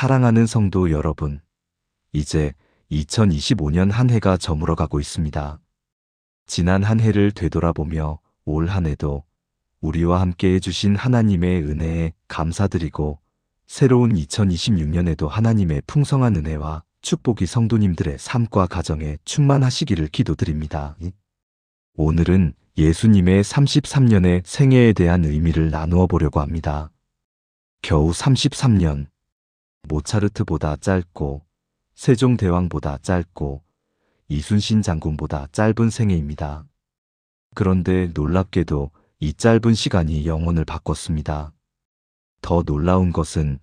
사랑하는 성도 여러분, 이제 2025년 한 해가 저물어가고 있습니다. 지난 한 해를 되돌아보며 올 한 해도 우리와 함께 해주신 하나님의 은혜에 감사드리고 새로운 2026년에도 하나님의 풍성한 은혜와 축복이 성도님들의 삶과 가정에 충만하시기를 기도드립니다. 오늘은 예수님의 33년의 생애에 대한 의미를 나누어 보려고 합니다. 겨우 33년, 모차르트보다 짧고 세종대왕보다 짧고 이순신 장군보다 짧은 생애입니다. 그런데 놀랍게도 이 짧은 시간이 영혼을 바꿨습니다. 더 놀라운 것은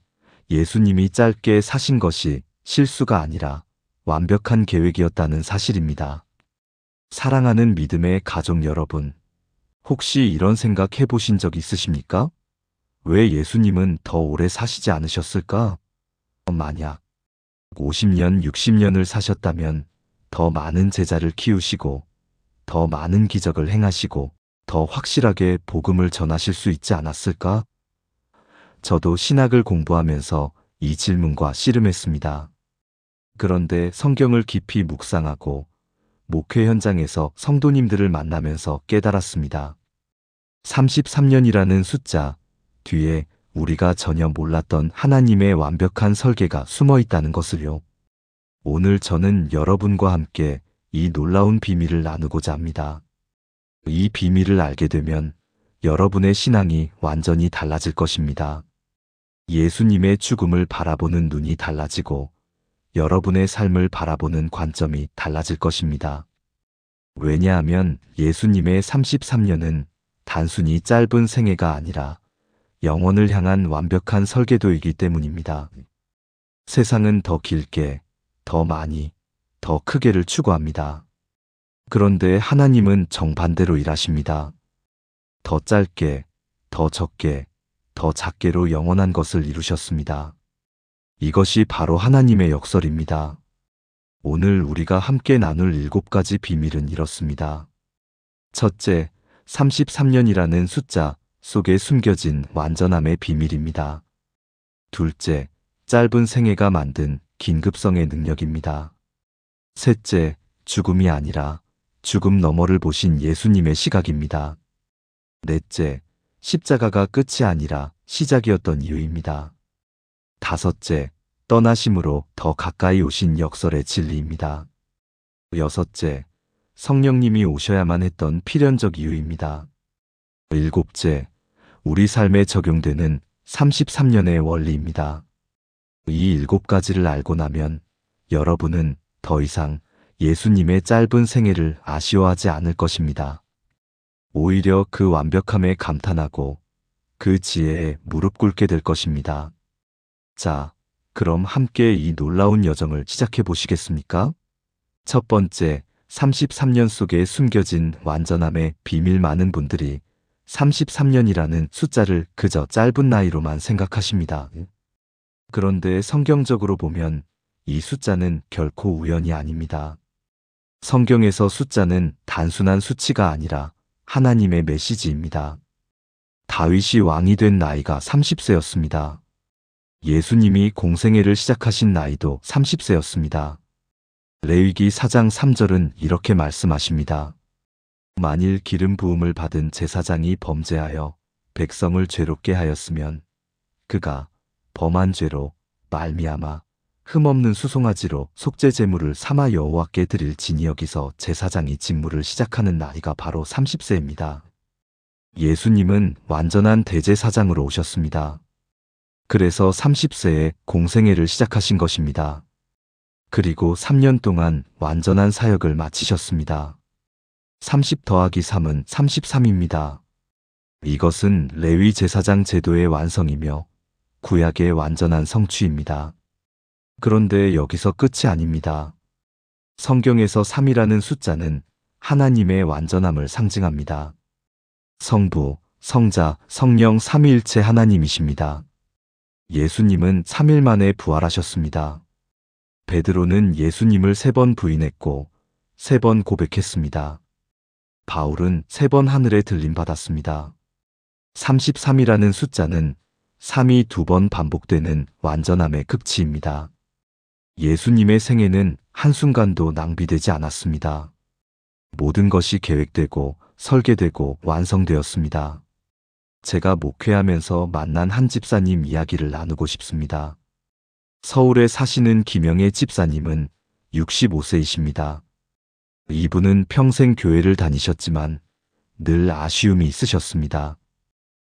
예수님이 짧게 사신 것이 실수가 아니라 완벽한 계획이었다는 사실입니다. 사랑하는 믿음의 가족 여러분, 혹시 이런 생각 해보신 적 있으십니까? 왜 예수님은 더 오래 사시지 않으셨을까? 만약 50년, 60년을 사셨다면 더 많은 제자를 키우시고 더 많은 기적을 행하시고 더 확실하게 복음을 전하실 수 있지 않았을까? 저도 신학을 공부하면서 이 질문과 씨름했습니다. 그런데 성경을 깊이 묵상하고 목회 현장에서 성도님들을 만나면서 깨달았습니다. 33년이라는 숫자 뒤에 우리가 전혀 몰랐던 하나님의 완벽한 설계가 숨어 있다는 것을요. 오늘 저는 여러분과 함께 이 놀라운 비밀을 나누고자 합니다. 이 비밀을 알게 되면 여러분의 신앙이 완전히 달라질 것입니다. 예수님의 죽음을 바라보는 눈이 달라지고 여러분의 삶을 바라보는 관점이 달라질 것입니다. 왜냐하면 예수님의 33년은 단순히 짧은 생애가 아니라 영혼을 향한 완벽한 설계도이기 때문입니다. 세상은 더 길게, 더 많이, 더 크게를 추구합니다. 그런데 하나님은 정반대로 일하십니다. 더 짧게, 더 적게, 더 작게로 영원한 것을 이루셨습니다. 이것이 바로 하나님의 역설입니다. 오늘 우리가 함께 나눌 7가지 비밀은 이렇습니다. 첫째, 33년이라는 숫자 속에 숨겨진 완전함의 비밀입니다. 둘째, 짧은 생애가 만든 긴급성의 능력입니다. 셋째, 죽음이 아니라 죽음 너머를 보신 예수님의 시각입니다. 넷째, 십자가가 끝이 아니라 시작이었던 이유입니다. 다섯째, 떠나심으로 더 가까이 오신 역설의 진리입니다. 여섯째, 성령님이 오셔야만 했던 필연적 이유입니다. 일곱째, 우리 삶에 적용되는 33년의 원리입니다. 이 7가지를 알고 나면 여러분은 더 이상 예수님의 짧은 생애를 아쉬워하지 않을 것입니다. 오히려 그 완벽함에 감탄하고 그 지혜에 무릎 꿇게 될 것입니다. 자, 그럼 함께 이 놀라운 여정을 시작해 보시겠습니까? 첫 번째, 33년 속에 숨겨진 완전함의 비밀. 많은 분들이 33년이라는 숫자를 그저 짧은 나이로만 생각하십니다. 그런데 성경적으로 보면 이 숫자는 결코 우연이 아닙니다. 성경에서 숫자는 단순한 수치가 아니라 하나님의 메시지입니다. 다윗이 왕이 된 나이가 30세였습니다. 예수님이 공생애를 시작하신 나이도 30세였습니다. 레위기 4장 3절은 이렇게 말씀하십니다. 만일 기름 부음을 받은 제사장이 범죄하여 백성을 죄롭게 하였으면 그가 범한 죄로 말미암아 흠없는 수송아지로 속죄 제물을 삼아 여호와께 드릴지니. 여기서 제사장이 직무를 시작하는 나이가 바로 30세입니다. 예수님은 완전한 대제사장으로 오셨습니다. 그래서 30세에 공생애를 시작하신 것입니다. 그리고 3년 동안 완전한 사역을 마치셨습니다. 30 더하기 3은 33입니다. 이것은 레위 제사장 제도의 완성이며 구약의 완전한 성취입니다. 그런데 여기서 끝이 아닙니다. 성경에서 3이라는 숫자는 하나님의 완전함을 상징합니다. 성부, 성자, 성령 삼위일체 하나님이십니다. 예수님은 3일 만에 부활하셨습니다. 베드로는 예수님을 3번 부인했고 3번 고백했습니다. 바울은 3번 하늘에 들림받았습니다. 33이라는 숫자는 삶이 두 번 반복되는 완전함의 극치입니다. 예수님의 생애는 한순간도 낭비되지 않았습니다. 모든 것이 계획되고 설계되고 완성되었습니다. 제가 목회하면서 만난 한 집사님 이야기를 나누고 싶습니다. 서울에 사시는 김영애 집사님은 65세이십니다. 이분은 평생 교회를 다니셨지만 늘 아쉬움이 있으셨습니다.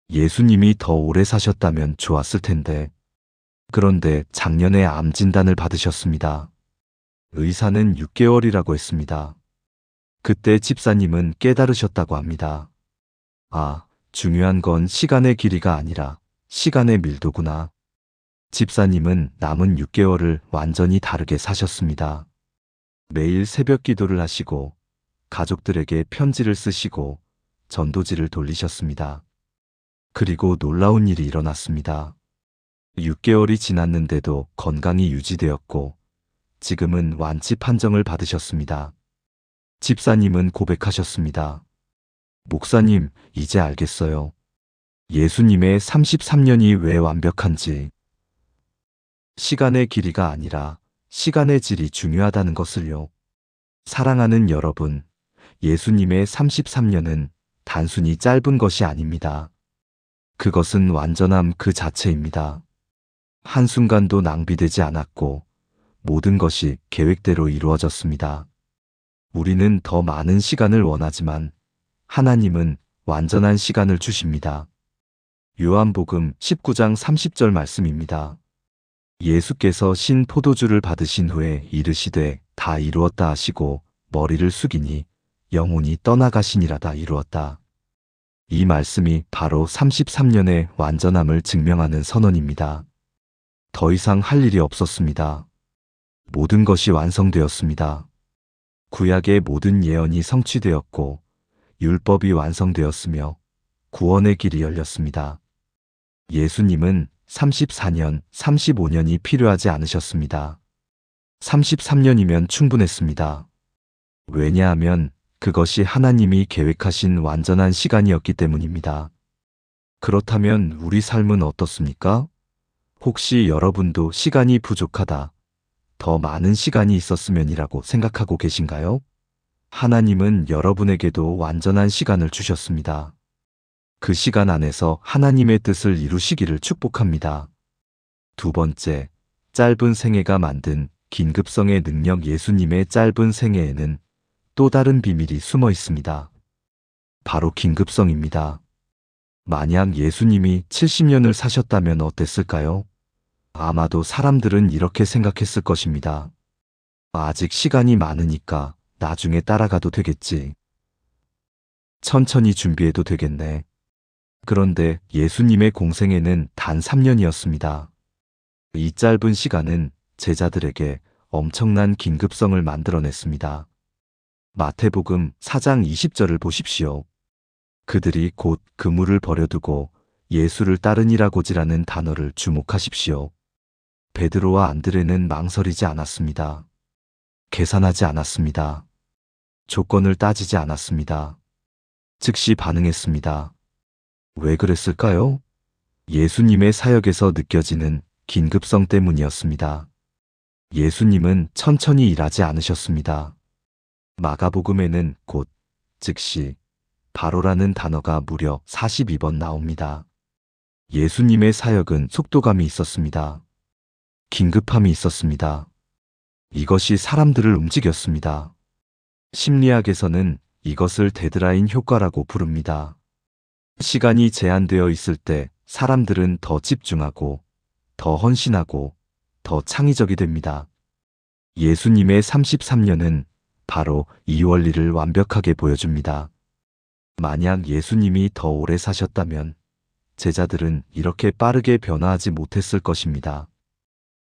예수님이 더 오래 사셨다면 좋았을 텐데. 그런데 작년에 암 진단을 받으셨습니다. 의사는 6개월이라고 했습니다. 그때 집사님은 깨달으셨다고 합니다. 아, 중요한 건 시간의 길이가 아니라 시간의 밀도구나. 집사님은 남은 6개월을 완전히 다르게 사셨습니다. 매일 새벽 기도를 하시고 가족들에게 편지를 쓰시고 전도지를 돌리셨습니다. 그리고 놀라운 일이 일어났습니다. 6개월이 지났는데도 건강이 유지되었고 지금은 완치 판정을 받으셨습니다. 집사님은 고백하셨습니다. 목사님, 이제 알겠어요. 예수님의 33년이 왜 완벽한지. 시간의 길이가 아니라 시간의 질이 중요하다는 것을요. 사랑하는 여러분, 예수님의 33년은 단순히 짧은 것이 아닙니다. 그것은 완전함 그 자체입니다. 한순간도 낭비되지 않았고 모든 것이 계획대로 이루어졌습니다. 우리는 더 많은 시간을 원하지만 하나님은 완전한 시간을 주십니다. 요한복음 19장 30절 말씀입니다. 예수께서 신 포도주를 받으신 후에 이르시되 다 이루었다 하시고 머리를 숙이니 영혼이 떠나가시니라. 다 이루었다. 이 말씀이 바로 33년의 완전함을 증명하는 선언입니다. 더 이상 할 일이 없었습니다. 모든 것이 완성되었습니다. 구약의 모든 예언이 성취되었고 율법이 완성되었으며 구원의 길이 열렸습니다. 예수님은 34년, 35년이 필요하지 않으셨습니다. 33년이면 충분했습니다. 왜냐하면 그것이 하나님이 계획하신 완전한 시간이었기 때문입니다. 그렇다면 우리 삶은 어떻습니까? 혹시 여러분도 시간이 부족하다, 더 많은 시간이 있었으면이라고 생각하고 계신가요? 하나님은 여러분에게도 완전한 시간을 주셨습니다. 그 시간 안에서 하나님의 뜻을 이루시기를 축복합니다. 두 번째, 짧은 생애가 만든 긴급성의 능력. 예수님의 짧은 생애에는 또 다른 비밀이 숨어 있습니다. 바로 긴급성입니다. 만약 예수님이 70년을 사셨다면 어땠을까요? 아마도 사람들은 이렇게 생각했을 것입니다. 아직 시간이 많으니까 나중에 따라가도 되겠지. 천천히 준비해도 되겠네. 그런데 예수님의 공생애는 단 3년이었습니다. 이 짧은 시간은 제자들에게 엄청난 긴급성을 만들어냈습니다. 마태복음 4장 20절을 보십시오. 그들이 곧 그물을 버려두고 예수를 따르니라고지라는 단어를 주목하십시오. 베드로와 안드레는 망설이지 않았습니다. 계산하지 않았습니다. 조건을 따지지 않았습니다. 즉시 반응했습니다. 왜 그랬을까요? 예수님의 사역에서 느껴지는 긴급성 때문이었습니다. 예수님은 천천히 일하지 않으셨습니다. 마가복음에는 곧, 즉시, 바로라는 단어가 무려 42번 나옵니다. 예수님의 사역은 속도감이 있었습니다. 긴급함이 있었습니다. 이것이 사람들을 움직였습니다. 심리학에서는 이것을 데드라인 효과라고 부릅니다. 시간이 제한되어 있을 때 사람들은 더 집중하고, 더 헌신하고, 더 창의적이 됩니다. 예수님의 33년은 바로 이 원리를 완벽하게 보여줍니다. 만약 예수님이 더 오래 사셨다면 제자들은 이렇게 빠르게 변화하지 못했을 것입니다.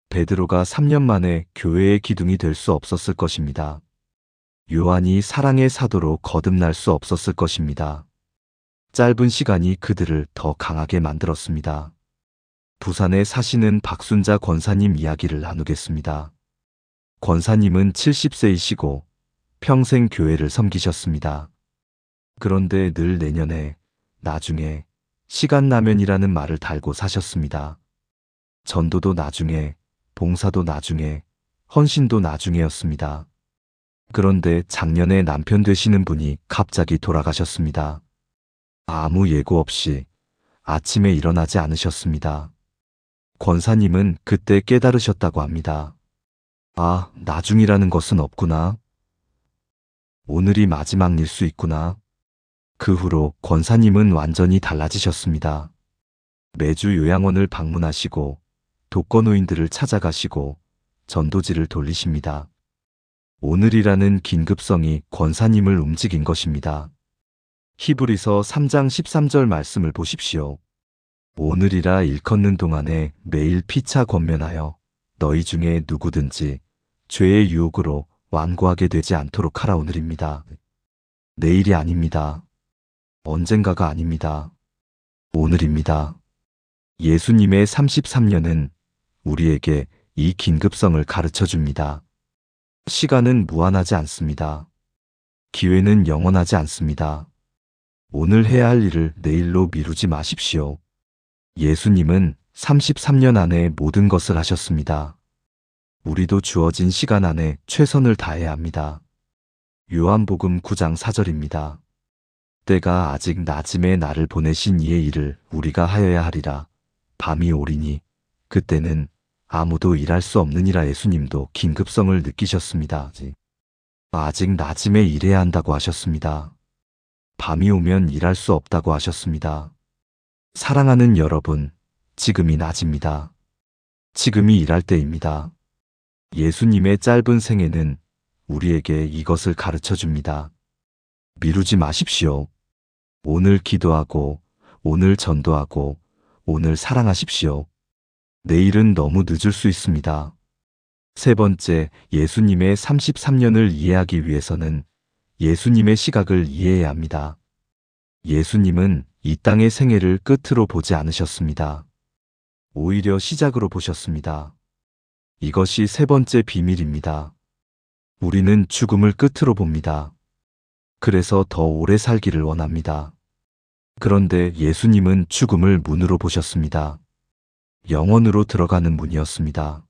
베드로가 3년 만에 교회의 기둥이 될 수 없었을 것입니다. 요한이 사랑의 사도로 거듭날 수 없었을 것입니다. 짧은 시간이 그들을 더 강하게 만들었습니다. 부산에 사시는 박순자 권사님 이야기를 나누겠습니다. 권사님은 70세이시고 평생 교회를 섬기셨습니다. 그런데 늘 내년에, 나중에, 시간라면이라는 말을 달고 사셨습니다. 전도도 나중에, 봉사도 나중에, 헌신도 나중에였습니다. 그런데 작년에 남편 되시는 분이 갑자기 돌아가셨습니다. 아무 예고 없이 아침에 일어나지 않으셨습니다. 권사님은 그때 깨달으셨다고 합니다. 아, 나중이라는 것은 없구나. 오늘이 마지막 일 수 있구나. 그 후로 권사님은 완전히 달라지셨습니다. 매주 요양원을 방문하시고 독거노인들을 찾아가시고 전도지를 돌리십니다. 오늘이라는 긴급성이 권사님을 움직인 것입니다. 히브리서 3장 13절 말씀을 보십시오. 오늘이라 일컫는 동안에 매일 피차 권면하여 너희 중에 누구든지 죄의 유혹으로 완고하게 되지 않도록 하라. 오늘입니다. 내일이 아닙니다. 언젠가가 아닙니다. 오늘입니다. 예수님의 33년은 우리에게 이 긴급성을 가르쳐 줍니다. 시간은 무한하지 않습니다. 기회는 영원하지 않습니다. 오늘 해야 할 일을 내일로 미루지 마십시오. 예수님은 33년 안에 모든 것을 하셨습니다. 우리도 주어진 시간 안에 최선을 다해야 합니다. 요한복음 9장 4절입니다. 때가 아직 낮음에 나를 보내신 이의 일을 우리가 하여야 하리라. 밤이 오리니 그때는 아무도 일할 수 없느니라. 예수님도 긴급성을 느끼셨습니다. 아직 낮음에 일해야 한다고 하셨습니다. 밤이 오면 일할 수 없다고 하셨습니다. 사랑하는 여러분, 지금이 낮입니다. 지금이 일할 때입니다. 예수님의 짧은 생애는 우리에게 이것을 가르쳐 줍니다. 미루지 마십시오. 오늘 기도하고, 오늘 전도하고, 오늘 사랑하십시오. 내일은 너무 늦을 수 있습니다. 세 번째, 예수님의 33년을 이해하기 위해서는 예수님의 시각을 이해해야 합니다. 예수님은 이 땅의 생애를 끝으로 보지 않으셨습니다. 오히려 시작으로 보셨습니다. 이것이 세 번째 비밀입니다. 우리는 죽음을 끝으로 봅니다. 그래서 더 오래 살기를 원합니다. 그런데 예수님은 죽음을 문으로 보셨습니다. 영원으로 들어가는 문이었습니다.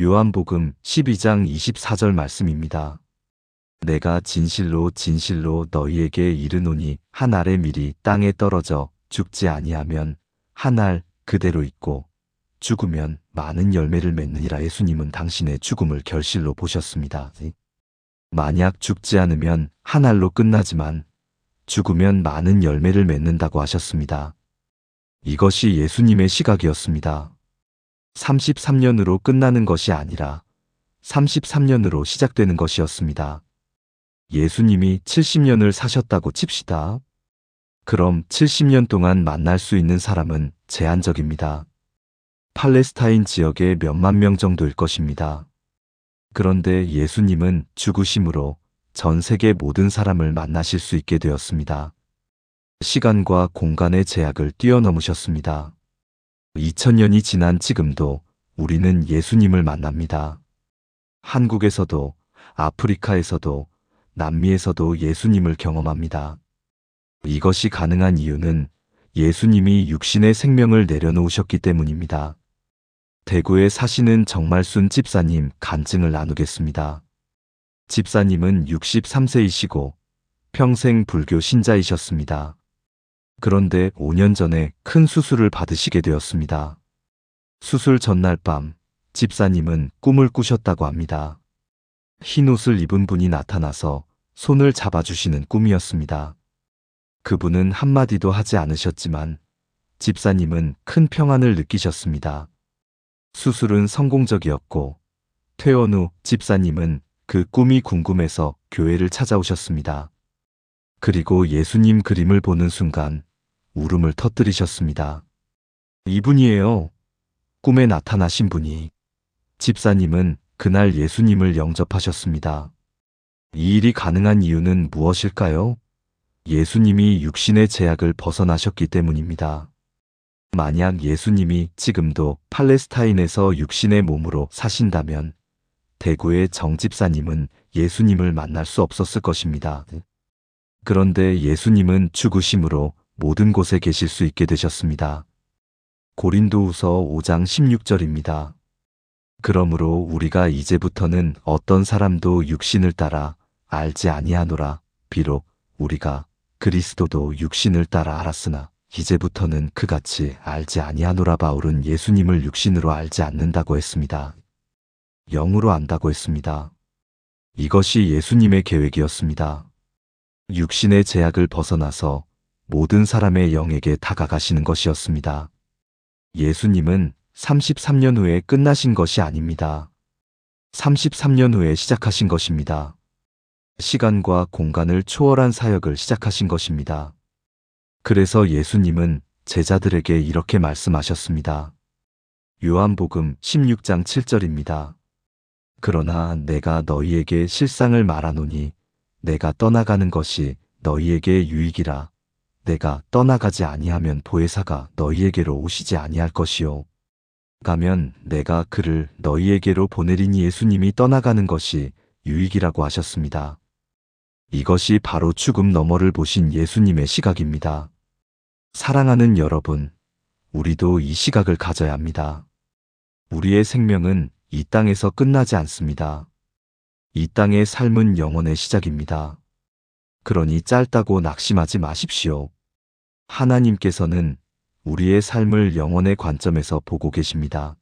요한복음 12장 24절 말씀입니다. 내가 진실로 진실로 너희에게 이르노니 한 알의 밀이 땅에 떨어져 죽지 아니하면 한 알 그대로 있고 죽으면 많은 열매를 맺느니라. 예수님은 당신의 죽음을 결실로 보셨습니다. 만약 죽지 않으면 한 알로 끝나지만 죽으면 많은 열매를 맺는다고 하셨습니다. 이것이 예수님의 시각이었습니다. 33년으로 끝나는 것이 아니라 33년으로 시작되는 것이었습니다. 예수님이 70년을 사셨다고 칩시다. 그럼 70년 동안 만날 수 있는 사람은 제한적입니다. 팔레스타인 지역의 몇만 명 정도일 것입니다. 그런데 예수님은 죽으심으로 전 세계 모든 사람을 만나실 수 있게 되었습니다. 시간과 공간의 제약을 뛰어넘으셨습니다. 2000년이 지난 지금도 우리는 예수님을 만납니다. 한국에서도, 아프리카에서도, 남미에서도 예수님을 경험합니다. 이것이 가능한 이유는 예수님이 육신의 생명을 내려놓으셨기 때문입니다. 대구에 사시는 정말순 집사님 간증을 나누겠습니다. 집사님은 63세이시고 평생 불교 신자이셨습니다. 그런데 5년 전에 큰 수술을 받으시게 되었습니다. 수술 전날 밤 집사님은 꿈을 꾸셨다고 합니다. 흰 옷을 입은 분이 나타나서 손을 잡아주시는 꿈이었습니다. 그분은 한마디도 하지 않으셨지만 집사님은 큰 평안을 느끼셨습니다. 수술은 성공적이었고 퇴원 후 집사님은 그 꿈이 궁금해서 교회를 찾아오셨습니다. 그리고 예수님 그림을 보는 순간 울음을 터뜨리셨습니다. 이분이에요. 꿈에 나타나신 분이. 집사님은 그날 예수님을 영접하셨습니다. 이 일이 가능한 이유는 무엇일까요? 예수님이 육신의 제약을 벗어나셨기 때문입니다. 만약 예수님이 지금도 팔레스타인에서 육신의 몸으로 사신다면 대구의 정 집사님은 예수님을 만날 수 없었을 것입니다. 그런데 예수님은 죽으심으로 모든 곳에 계실 수 있게 되셨습니다. 고린도후서 5장 16절입니다. 그러므로 우리가 이제부터는 어떤 사람도 육신을 따라 알지 아니하노라. 비록 우리가 그리스도도 육신을 따라 알았으나 이제부터는 그같이 알지 아니하노라. 바울은 예수님을 육신으로 알지 않는다고 했습니다. 영으로 안다고 했습니다. 이것이 예수님의 계획이었습니다. 육신의 제약을 벗어나서 모든 사람의 영에게 다가가시는 것이었습니다. 예수님은 33년 후에 끝나신 것이 아닙니다. 33년 후에 시작하신 것입니다. 시간과 공간을 초월한 사역을 시작하신 것입니다. 그래서 예수님은 제자들에게 이렇게 말씀하셨습니다. 요한복음 16장 7절입니다. 그러나 내가 너희에게 실상을 말하노니 내가 떠나가는 것이 너희에게 유익이라. 내가 떠나가지 아니하면 보혜사가 너희에게로 오시지 아니할 것이요. 가면 내가 그를 너희에게로 보내리니 예수님이 떠나가는 것이 유익이라고 하셨습니다. 이것이 바로 죽음 너머를 보신 예수님의 시각입니다. 사랑하는 여러분, 우리도 이 시각을 가져야 합니다. 우리의 생명은 이 땅에서 끝나지 않습니다. 이 땅의 삶은 영원의 시작입니다. 그러니 짧다고 낙심하지 마십시오. 하나님께서는 우리의 삶을 영원의 관점에서 보고 계십니다.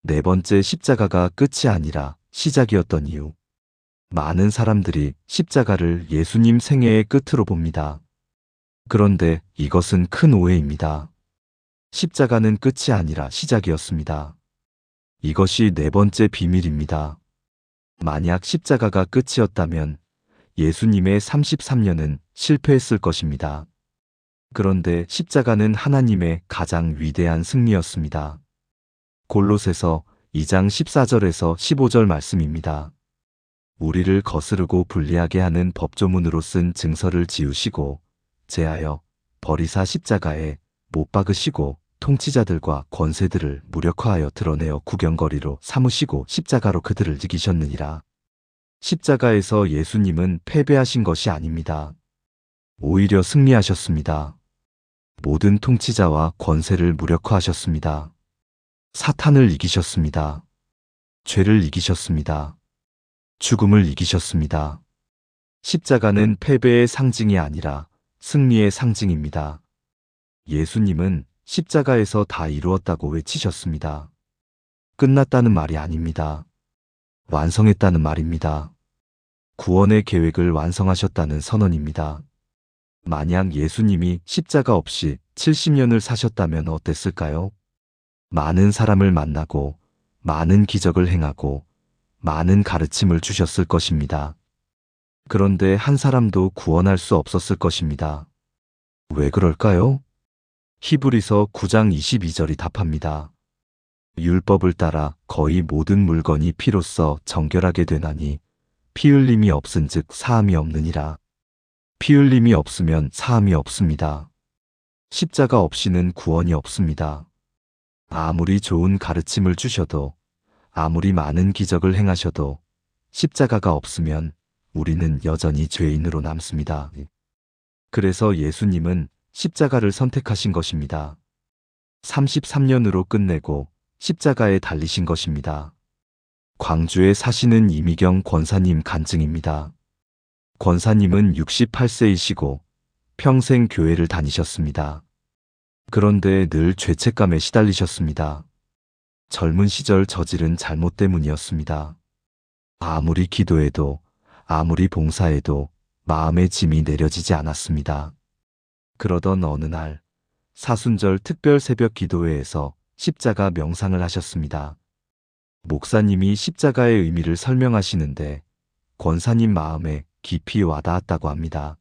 네 번째, 십자가가 끝이 아니라 시작이었던 이유. 많은 사람들이 십자가를 예수님 생애의 끝으로 봅니다. 그런데 이것은 큰 오해입니다. 십자가는 끝이 아니라 시작이었습니다. 이것이 네 번째 비밀입니다. 만약 십자가가 끝이었다면 예수님의 33년은 실패했을 것입니다. 그런데 십자가는 하나님의 가장 위대한 승리였습니다. 골로새서 2장 14절에서 15절 말씀입니다. 우리를 거스르고 불리하게 하는 법조문으로 쓴 증서를 지우시고 제하여 버리사 십자가에 못 박으시고 통치자들과 권세들을 무력화하여 드러내어 구경거리로 삼으시고 십자가로 그들을 이기셨느니라. 십자가에서 예수님은 패배하신 것이 아닙니다. 오히려 승리하셨습니다. 모든 통치자와 권세를 무력화하셨습니다. 사탄을 이기셨습니다. 죄를 이기셨습니다. 죽음을 이기셨습니다. 십자가는 패배의 상징이 아니라 승리의 상징입니다. 예수님은 십자가에서 다 이루었다고 외치셨습니다. 끝났다는 말이 아닙니다. 완성했다는 말입니다. 구원의 계획을 완성하셨다는 선언입니다. 만약 예수님이 십자가 없이 70년을 사셨다면 어땠을까요? 많은 사람을 만나고 많은 기적을 행하고 많은 가르침을 주셨을 것입니다. 그런데 한 사람도 구원할 수 없었을 것입니다. 왜 그럴까요? 히브리서 9장 22절이 답합니다. 율법을 따라 거의 모든 물건이 피로써 정결하게 되나니 피 흘림이 없은즉 사함이 없느니라. 피 흘림이 없으면 사함이 없습니다. 십자가 없이는 구원이 없습니다. 아무리 좋은 가르침을 주셔도 아무리 많은 기적을 행하셔도 십자가가 없으면 우리는 여전히 죄인으로 남습니다. 그래서 예수님은 십자가를 선택하신 것입니다. 33년으로 끝내고 십자가에 달리신 것입니다. 광주에 사시는 이미경 권사님 간증입니다. 권사님은 68세이시고 평생 교회를 다니셨습니다. 그런데 늘 죄책감에 시달리셨습니다. 젊은 시절 저지른 잘못 때문이었습니다. 아무리 기도해도 아무리 봉사해도 마음의 짐이 내려지지 않았습니다. 그러던 어느 날 사순절 특별 새벽 기도회에서 십자가 명상을 하셨습니다. 목사님이 십자가의 의미를 설명하시는데 권사님 마음에 깊이 와닿았다고 합니다.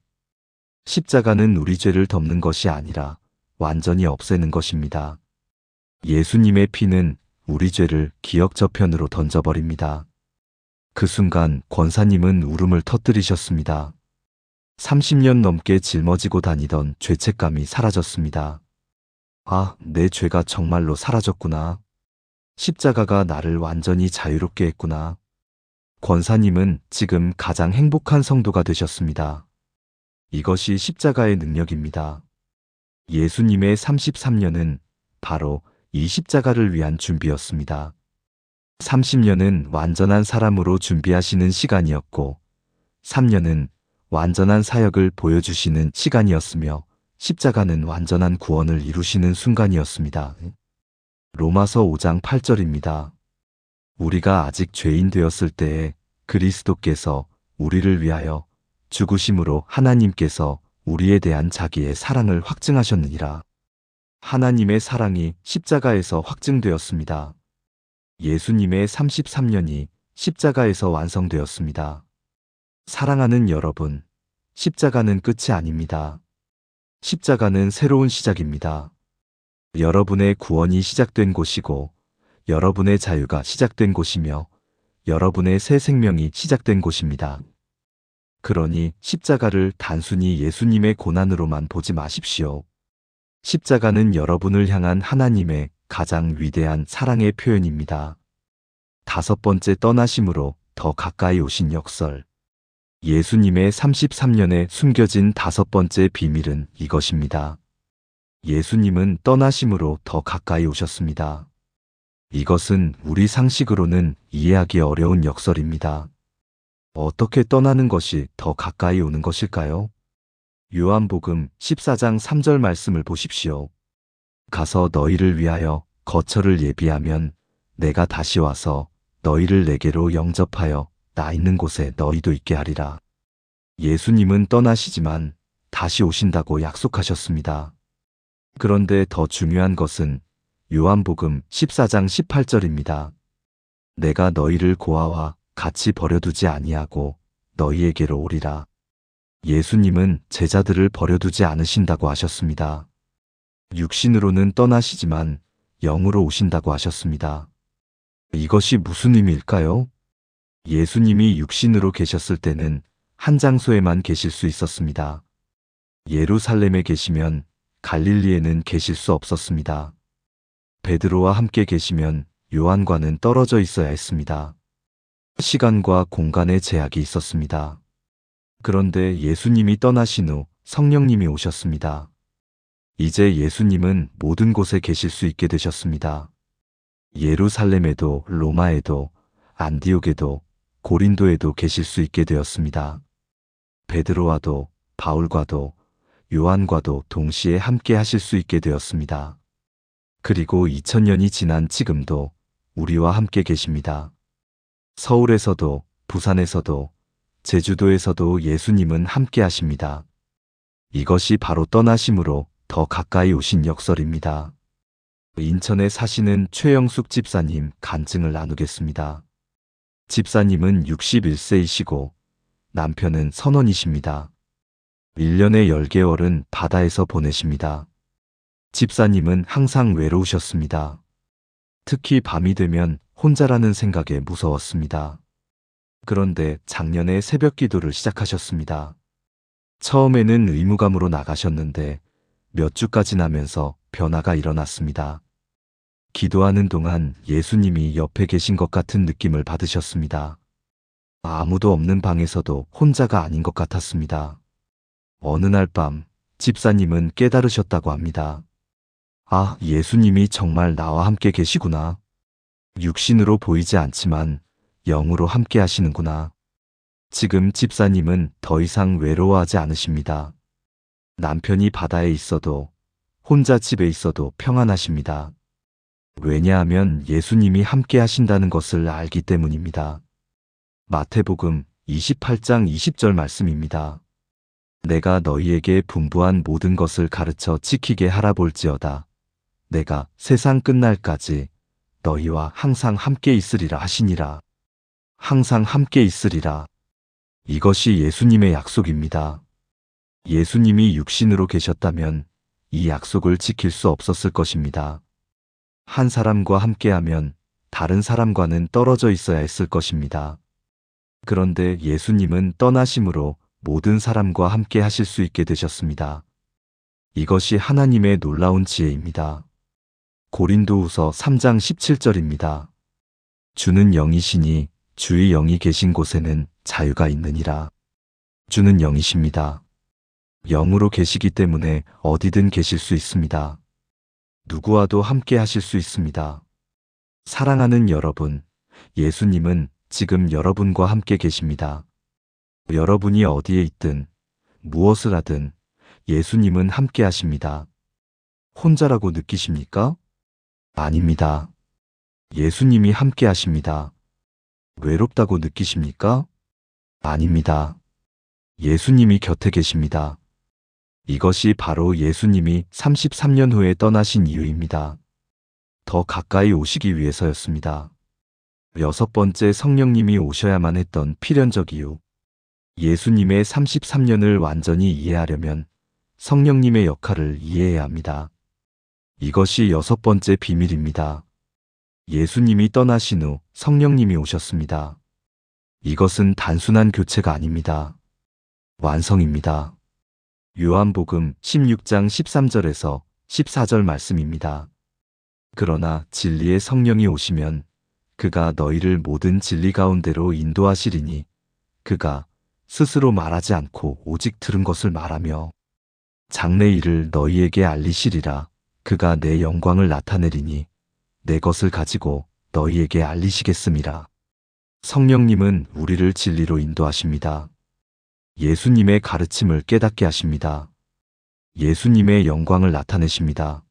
십자가는 우리 죄를 덮는 것이 아니라 완전히 없애는 것입니다. 예수님의 피는 우리 죄를 기억 저편으로 던져버립니다. 그 순간 권사님은 울음을 터뜨리셨습니다. 30년 넘게 짊어지고 다니던 죄책감이 사라졌습니다. 아, 내 죄가 정말로 사라졌구나. 십자가가 나를 완전히 자유롭게 했구나. 권사님은 지금 가장 행복한 성도가 되셨습니다. 이것이 십자가의 능력입니다. 예수님의 33년은 바로 이 십자가를 위한 준비였습니다. 30년은 완전한 사람으로 준비하시는 시간이었고 3년은 완전한 사역을 보여주시는 시간이었으며 십자가는 완전한 구원을 이루시는 순간이었습니다. 로마서 5장 8절입니다. 우리가 아직 죄인 되었을 때에 그리스도께서 우리를 위하여 죽으심으로 하나님께서 우리에 대한 자기의 사랑을 확증하셨느니라. 하나님의 사랑이 십자가에서 확증되었습니다. 예수님의 33년이 십자가에서 완성되었습니다. 사랑하는 여러분, 십자가는 끝이 아닙니다. 십자가는 새로운 시작입니다. 여러분의 구원이 시작된 곳이고, 여러분의 자유가 시작된 곳이며, 여러분의 새 생명이 시작된 곳입니다. 그러니 십자가를 단순히 예수님의 고난으로만 보지 마십시오. 십자가는 여러분을 향한 하나님의 가장 위대한 사랑의 표현입니다. 5번째 떠나심으로 더 가까이 오신 역설. 예수님의 33년에 숨겨진 5번째 비밀은 이것입니다. 예수님은 떠나심으로 더 가까이 오셨습니다. 이것은 우리 상식으로는 이해하기 어려운 역설입니다. 어떻게 떠나는 것이 더 가까이 오는 것일까요? 요한복음 14장 3절 말씀을 보십시오. 가서 너희를 위하여 거처를 예비하면 내가 다시 와서 너희를 내게로 영접하여 나 있는 곳에 너희도 있게 하리라. 예수님은 떠나시지만 다시 오신다고 약속하셨습니다. 그런데 더 중요한 것은 요한복음 14장 18절입니다. 내가 너희를 고아와 같이 버려두지 아니하고 너희에게로 오리라. 예수님은 제자들을 버려두지 않으신다고 하셨습니다. 육신으로는 떠나시지만 영으로 오신다고 하셨습니다. 이것이 무슨 의미일까요? 예수님이 육신으로 계셨을 때는 한 장소에만 계실 수 있었습니다. 예루살렘에 계시면 갈릴리에는 계실 수 없었습니다. 베드로와 함께 계시면 요한과는 떨어져 있어야 했습니다. 시간과 공간의 제약이 있었습니다. 그런데 예수님이 떠나신 후 성령님이 오셨습니다. 이제 예수님은 모든 곳에 계실 수 있게 되셨습니다. 예루살렘에도 로마에도 안디옥에도 고린도에도 계실 수 있게 되었습니다. 베드로와도 바울과도 요한과도 동시에 함께 하실 수 있게 되었습니다. 그리고 2000년이 지난 지금도 우리와 함께 계십니다. 서울에서도 부산에서도 제주도에서도 예수님은 함께 하십니다. 이것이 바로 떠나심으로 더 가까이 오신 역설입니다. 인천에 사시는 최영숙 집사님 간증을 나누겠습니다. 집사님은 61세이시고 남편은 선원이십니다. 1년에 10개월은 바다에서 보내십니다. 집사님은 항상 외로우셨습니다. 특히 밤이 되면 혼자라는 생각에 무서웠습니다. 그런데 작년에 새벽 기도를 시작하셨습니다. 처음에는 의무감으로 나가셨는데 몇 주가 지나면서 변화가 일어났습니다. 기도하는 동안 예수님이 옆에 계신 것 같은 느낌을 받으셨습니다. 아무도 없는 방에서도 혼자가 아닌 것 같았습니다. 어느 날 밤 집사님은 깨달으셨다고 합니다. 아, 예수님이 정말 나와 함께 계시구나. 육신으로 보이지 않지만 영으로 함께 하시는구나. 지금 집사님은 더 이상 외로워하지 않으십니다. 남편이 바다에 있어도 혼자 집에 있어도 평안하십니다. 왜냐하면 예수님이 함께 하신다는 것을 알기 때문입니다. 마태복음 28장 20절 말씀입니다. 내가 너희에게 분부한 모든 것을 가르쳐 지키게 하라 볼지어다. 내가 세상 끝날까지 너희와 항상 함께 있으리라 하시니라. 항상 함께 있으리라. 이것이 예수님의 약속입니다. 예수님이 육신으로 계셨다면 이 약속을 지킬 수 없었을 것입니다. 한 사람과 함께하면 다른 사람과는 떨어져 있어야 했을 것입니다. 그런데 예수님은 떠나심으로 모든 사람과 함께 하실 수 있게 되셨습니다. 이것이 하나님의 놀라운 지혜입니다. 고린도후서 3장 17절입니다. 주는 영이시니 주의 영이 계신 곳에는 자유가 있느니라. 주는 영이십니다. 영으로 계시기 때문에 어디든 계실 수 있습니다. 누구와도 함께 하실 수 있습니다. 사랑하는 여러분, 예수님은 지금 여러분과 함께 계십니다. 여러분이 어디에 있든 무엇을 하든 예수님은 함께 하십니다. 혼자라고 느끼십니까? 아닙니다. 예수님이 함께 하십니다. 외롭다고 느끼십니까? 아닙니다. 예수님이 곁에 계십니다. 이것이 바로 예수님이 33년 후에 떠나신 이유입니다. 더 가까이 오시기 위해서였습니다. 여섯 번째, 성령님이 오셔야만 했던 필연적 이유. 예수님의 33년을 완전히 이해하려면 성령님의 역할을 이해해야 합니다. 이것이 여섯 번째 비밀입니다. 예수님이 떠나신 후 성령님이 오셨습니다. 이것은 단순한 교체가 아닙니다. 완성입니다. 요한복음 16장 13절에서 14절 말씀입니다. 그러나 진리의 성령이 오시면 그가 너희를 모든 진리 가운데로 인도하시리니 그가 스스로 말하지 않고 오직 들은 것을 말하며 장래 일을 너희에게 알리시리라. 그가 내 영광을 나타내리니 내 것을 가지고 너희에게 알리시겠음이라. 성령님은 우리를 진리로 인도하십니다. 예수님의 가르침을 깨닫게 하십니다. 예수님의 영광을 나타내십니다.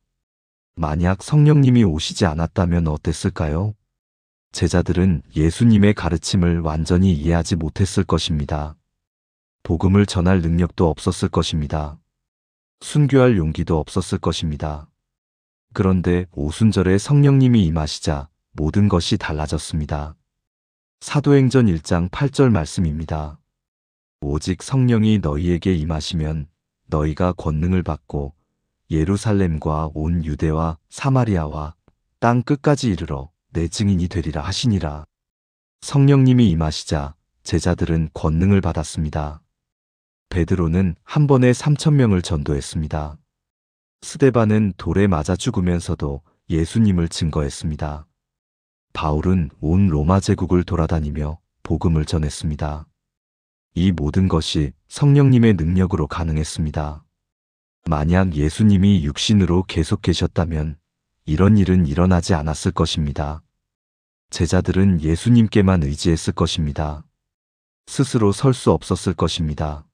만약 성령님이 오시지 않았다면 어땠을까요? 제자들은 예수님의 가르침을 완전히 이해하지 못했을 것입니다. 복음을 전할 능력도 없었을 것입니다. 순교할 용기도 없었을 것입니다. 그런데 오순절에 성령님이 임하시자 모든 것이 달라졌습니다. 사도행전 1장 8절 말씀입니다. 오직 성령이 너희에게 임하시면 너희가 권능을 받고 예루살렘과 온 유대와 사마리아와 땅 끝까지 이르러 내 증인이 되리라 하시니라. 성령님이 임하시자 제자들은 권능을 받았습니다. 베드로는 한 번에 3,000명을 전도했습니다. 스데반은 돌에 맞아 죽으면서도 예수님을 증거했습니다. 바울은 온 로마 제국을 돌아다니며 복음을 전했습니다. 이 모든 것이 성령님의 능력으로 가능했습니다. 만약 예수님이 육신으로 계속 계셨다면 이런 일은 일어나지 않았을 것입니다. 제자들은 예수님께만 의지했을 것입니다. 스스로 설 수 없었을 것입니다.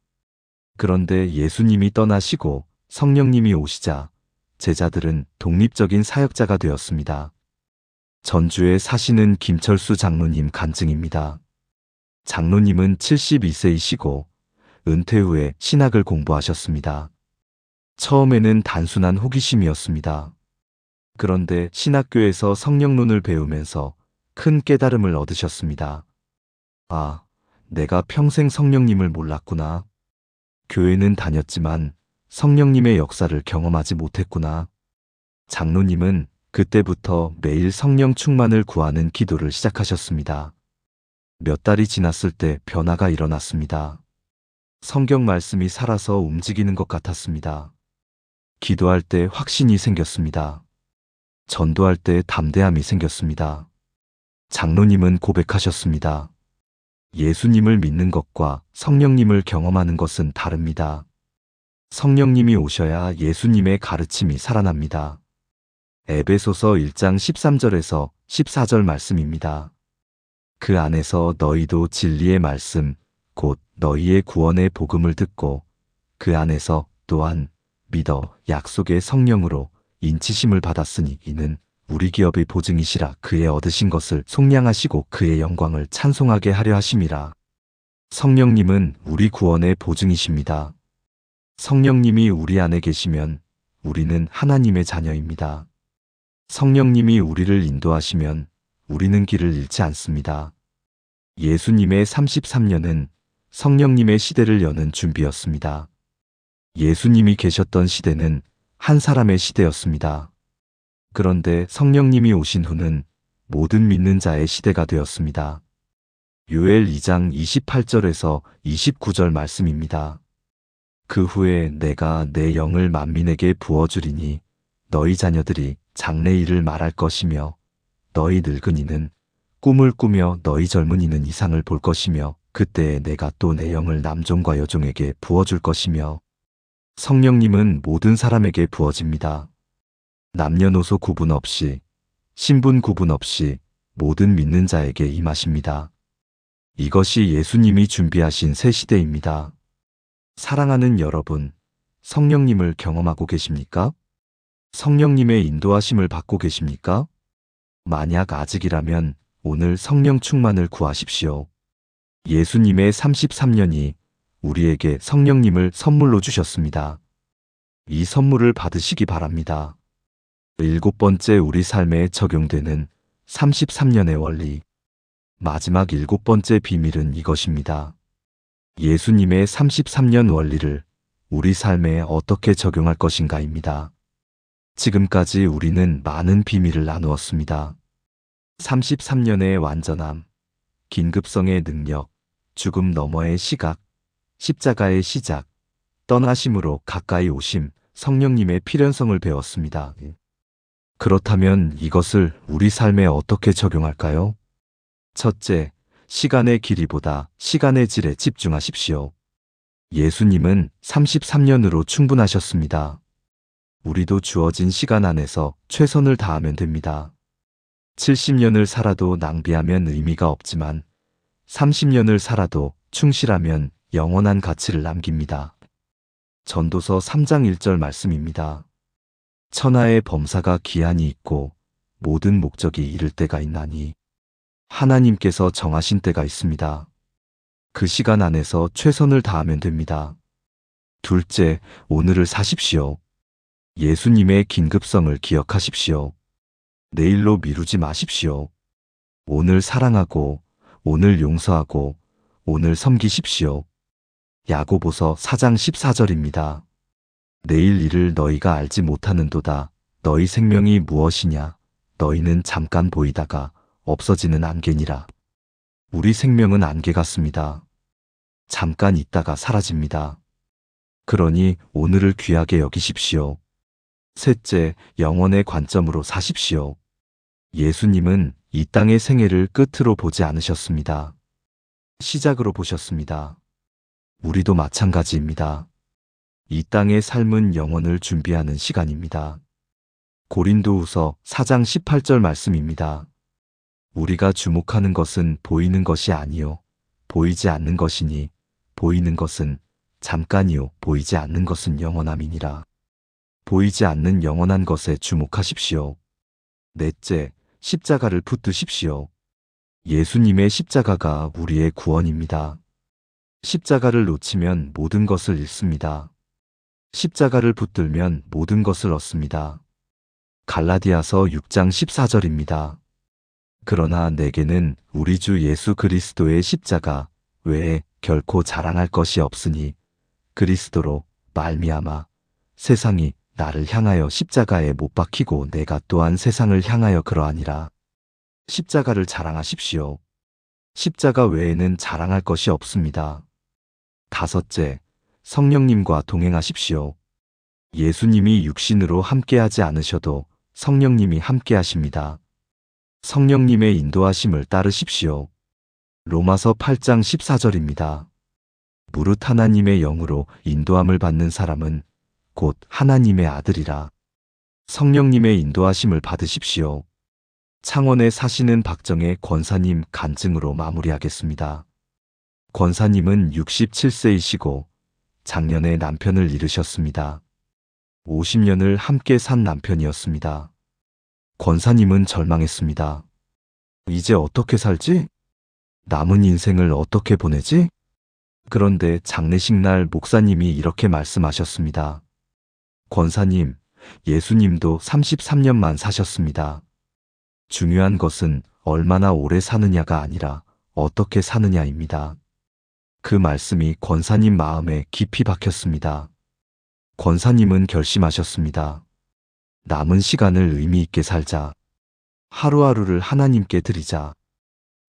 그런데 예수님이 떠나시고 성령님이 오시자 제자들은 독립적인 사역자가 되었습니다. 전주에 사시는 김철수 장로님 간증입니다. 장로님은 72세이시고 은퇴 후에 신학을 공부하셨습니다. 처음에는 단순한 호기심이었습니다. 그런데 신학교에서 성령론을 배우면서 큰 깨달음을 얻으셨습니다. 아, 내가 평생 성령님을 몰랐구나. 교회는 다녔지만 성령님의 역사를 경험하지 못했구나. 장로님은 그때부터 매일 성령 충만을 구하는 기도를 시작하셨습니다. 몇 달이 지났을 때 변화가 일어났습니다. 성경 말씀이 살아서 움직이는 것 같았습니다. 기도할 때 확신이 생겼습니다. 전도할 때 담대함이 생겼습니다. 장로님은 고백하셨습니다. 예수님을 믿는 것과 성령님을 경험하는 것은 다릅니다. 성령님이 오셔야 예수님의 가르침이 살아납니다. 에베소서 1장 13절에서 14절 말씀입니다. 그 안에서 너희도 진리의 말씀, 곧 너희의 구원의 복음을 듣고 그 안에서 또한 믿어 약속의 성령으로 인치심을 받았으니 이는 우리 기업의 보증이시라. 그의 얻으신 것을 속량하시고 그의 영광을 찬송하게 하려 하심이라. 성령님은 우리 구원의 보증이십니다. 성령님이 우리 안에 계시면 우리는 하나님의 자녀입니다. 성령님이 우리를 인도하시면 우리는 길을 잃지 않습니다. 예수님의 33년은 성령님의 시대를 여는 준비였습니다. 예수님이 계셨던 시대는 한 사람의 시대였습니다. 그런데 성령님이 오신 후는 모든 믿는 자의 시대가 되었습니다. 요엘 2장 28절에서 29절 말씀입니다. 그 후에 내가 내 영을 만민에게 부어주리니 너희 자녀들이 장래 일을 말할 것이며 너희 늙은이는 꿈을 꾸며 너희 젊은이는 이상을 볼 것이며 그때에 내가 또 내 영을 남종과 여종에게 부어줄 것이며 성령님은 모든 사람에게 부어집니다. 남녀노소 구분 없이, 신분 구분 없이 모든 믿는 자에게 임하십니다. 이것이 예수님이 준비하신 새 시대입니다. 사랑하는 여러분, 성령님을 경험하고 계십니까? 성령님의 인도하심을 받고 계십니까? 만약 아직이라면 오늘 성령 충만을 구하십시오. 예수님의 33년이 우리에게 성령님을 선물로 주셨습니다. 이 선물을 받으시기 바랍니다. 일곱 번째 우리 삶에 적용되는 33년의 원리. 마지막 일곱 번째 비밀은 이것입니다. 예수님의 33년 원리를 우리 삶에 어떻게 적용할 것인가입니다. 지금까지 우리는 많은 비밀을 나누었습니다. 33년의 완전함, 긴급성의 능력, 죽음 너머의 시각, 십자가의 시작, 떠나심으로 가까이 오심, 성령님의 필연성을 배웠습니다. 그렇다면 이것을 우리 삶에 어떻게 적용할까요? 첫째, 시간의 길이보다 시간의 질에 집중하십시오. 예수님은 33년으로 충분하셨습니다. 우리도 주어진 시간 안에서 최선을 다하면 됩니다. 70년을 살아도 낭비하면 의미가 없지만 30년을 살아도 충실하면 영원한 가치를 남깁니다. 전도서 3장 1절 말씀입니다. 천하의 범사가 기한이 있고 모든 목적이 이를 때가 있나니 하나님께서 정하신 때가 있습니다. 그 시간 안에서 최선을 다하면 됩니다. 둘째, 오늘을 사십시오. 예수님의 긴급성을 기억하십시오. 내일로 미루지 마십시오. 오늘 사랑하고, 오늘 용서하고, 오늘 섬기십시오. 야고보서 4장 14절입니다. 내일 일을 너희가 알지 못하는도다. 너희 생명이 무엇이냐? 너희는 잠깐 보이다가 없어지는 안개니라. 우리 생명은 안개 같습니다. 잠깐 있다가 사라집니다. 그러니 오늘을 귀하게 여기십시오. 셋째, 영원의 관점으로 사십시오. 예수님은 이 땅의 생애를 끝으로 보지 않으셨습니다. 시작으로 보셨습니다. 우리도 마찬가지입니다. 이 땅의 삶은 영원을 준비하는 시간입니다. 고린도후서 4장 18절 말씀입니다. 우리가 주목하는 것은 보이는 것이 아니요 보이지 않는 것이니 보이는 것은 잠깐이요 보이지 않는 것은 영원함이니라. 보이지 않는 영원한 것에 주목하십시오. 넷째, 십자가를 붙드십시오. 예수님의 십자가가 우리의 구원입니다. 십자가를 놓치면 모든 것을 잃습니다. 십자가를 붙들면 모든 것을 얻습니다. 갈라디아서 6장 14절입니다. 그러나 내게는 우리 주 예수 그리스도의 십자가 외에 결코 자랑할 것이 없으니 그리스도로 말미암아 세상이 나를 향하여 십자가에 못 박히고 내가 또한 세상을 향하여 그러하니라. 십자가를 자랑하십시오. 십자가 외에는 자랑할 것이 없습니다. 다섯째, 성령님과 동행하십시오. 예수님이 육신으로 함께하지 않으셔도 성령님이 함께하십니다. 성령님의 인도하심을 따르십시오. 로마서 8장 14절입니다. 무릇 하나님의 영으로 인도함을 받는 사람은 곧 하나님의 아들이라. 성령님의 인도하심을 받으십시오. 창원에 사시는 박정혜 권사님 간증으로 마무리하겠습니다. 권사님은 67세이시고 작년에 남편을 잃으셨습니다. 50년을 함께 산 남편이었습니다. 권사님은 절망했습니다. 이제 어떻게 살지? 남은 인생을 어떻게 보내지? 그런데 장례식 날 목사님이 이렇게 말씀하셨습니다. 권사님, 예수님도 33년만 사셨습니다. 중요한 것은 얼마나 오래 사느냐가 아니라 어떻게 사느냐입니다. 그 말씀이 권사님 마음에 깊이 박혔습니다. 권사님은 결심하셨습니다. 남은 시간을 의미 있게 살자. 하루하루를 하나님께 드리자.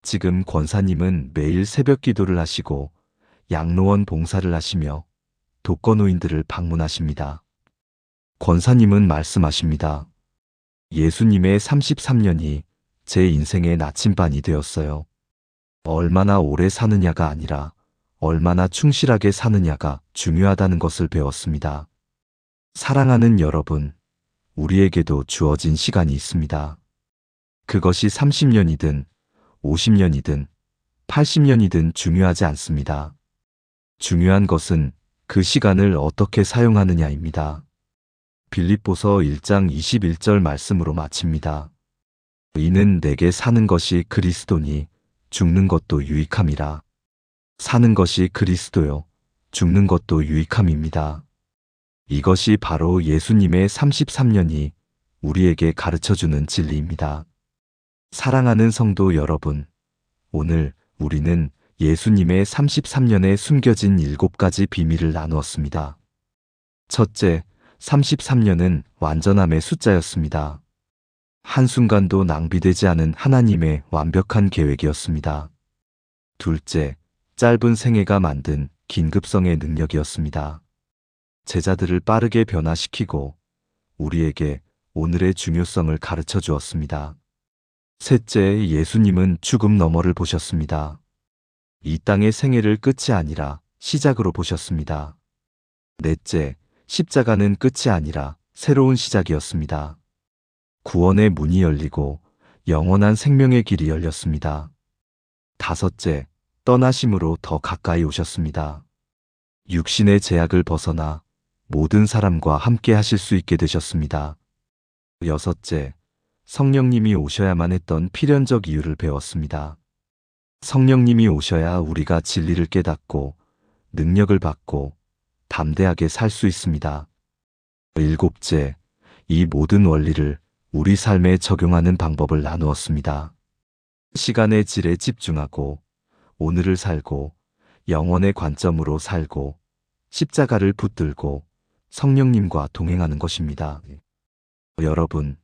지금 권사님은 매일 새벽 기도를 하시고 양로원 봉사를 하시며 독거노인들을 방문하십니다. 권사님은 말씀하십니다. 예수님의 33년이 제 인생의 나침반이 되었어요. 얼마나 오래 사느냐가 아니라 얼마나 충실하게 사느냐가 중요하다는 것을 배웠습니다. 사랑하는 여러분, 우리에게도 주어진 시간이 있습니다. 그것이 30년이든 50년이든 80년이든 중요하지 않습니다. 중요한 것은 그 시간을 어떻게 사용하느냐입니다. 빌립보서 1장 21절 말씀으로 마칩니다. 이는 내게 사는 것이 그리스도니 죽는 것도 유익함이라. 사는 것이 그리스도요, 죽는 것도 유익함입니다. 이것이 바로 예수님의 33년이 우리에게 가르쳐주는 진리입니다. 사랑하는 성도 여러분, 오늘 우리는 예수님의 33년에 숨겨진 7가지 비밀을 나누었습니다. 첫째, 33년은 완전함의 숫자였습니다. 한순간도 낭비되지 않은 하나님의 완벽한 계획이었습니다. 둘째, 짧은 생애가 만든 긴급성의 능력이었습니다. 제자들을 빠르게 변화시키고 우리에게 오늘의 중요성을 가르쳐 주었습니다. 셋째, 예수님은 죽음 너머를 보셨습니다. 이 땅의 생애를 끝이 아니라 시작으로 보셨습니다. 넷째, 십자가는 끝이 아니라 새로운 시작이었습니다. 구원의 문이 열리고 영원한 생명의 길이 열렸습니다. 다섯째, 떠나심으로 더 가까이 오셨습니다. 육신의 제약을 벗어나 모든 사람과 함께 하실 수 있게 되셨습니다. 여섯째, 성령님이 오셔야만 했던 필연적 이유를 배웠습니다. 성령님이 오셔야 우리가 진리를 깨닫고 능력을 받고 담대하게 살 수 있습니다. 일곱째, 이 모든 원리를 우리 삶에 적용하는 방법을 나누었습니다. 시간의 질에 집중하고 오늘을 살고 영원의 관점으로 살고 십자가를 붙들고 성령님과 동행하는 것입니다. 여러분,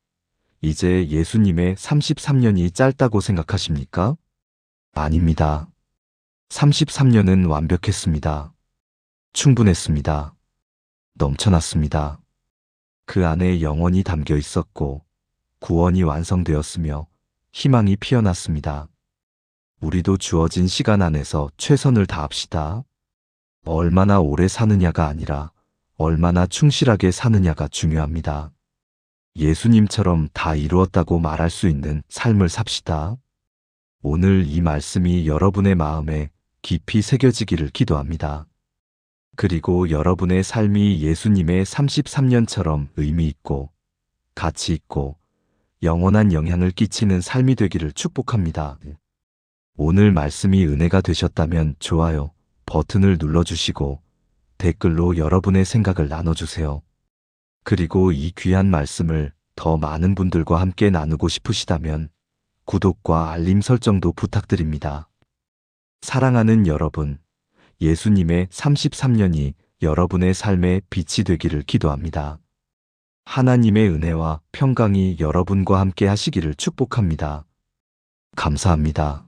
이제 예수님의 33년이 짧다고 생각하십니까? 아닙니다. 33년은 완벽했습니다. 충분했습니다. 넘쳐났습니다. 그 안에 영원이 담겨 있었고 구원이 완성되었으며 희망이 피어났습니다. 우리도 주어진 시간 안에서 최선을 다합시다. 얼마나 오래 사느냐가 아니라 얼마나 충실하게 사느냐가 중요합니다. 예수님처럼 다 이루었다고 말할 수 있는 삶을 삽시다. 오늘 이 말씀이 여러분의 마음에 깊이 새겨지기를 기도합니다. 그리고 여러분의 삶이 예수님의 33년처럼 의미 있고 가치 있고 영원한 영향을 끼치는 삶이 되기를 축복합니다. 오늘 말씀이 은혜가 되셨다면 좋아요 버튼을 눌러주시고 댓글로 여러분의 생각을 나눠주세요. 그리고 이 귀한 말씀을 더 많은 분들과 함께 나누고 싶으시다면 구독과 알림 설정도 부탁드립니다. 사랑하는 여러분, 예수님의 33년이 여러분의 삶의 빛이 되기를 기도합니다. 하나님의 은혜와 평강이 여러분과 함께 하시기를 축복합니다. 감사합니다.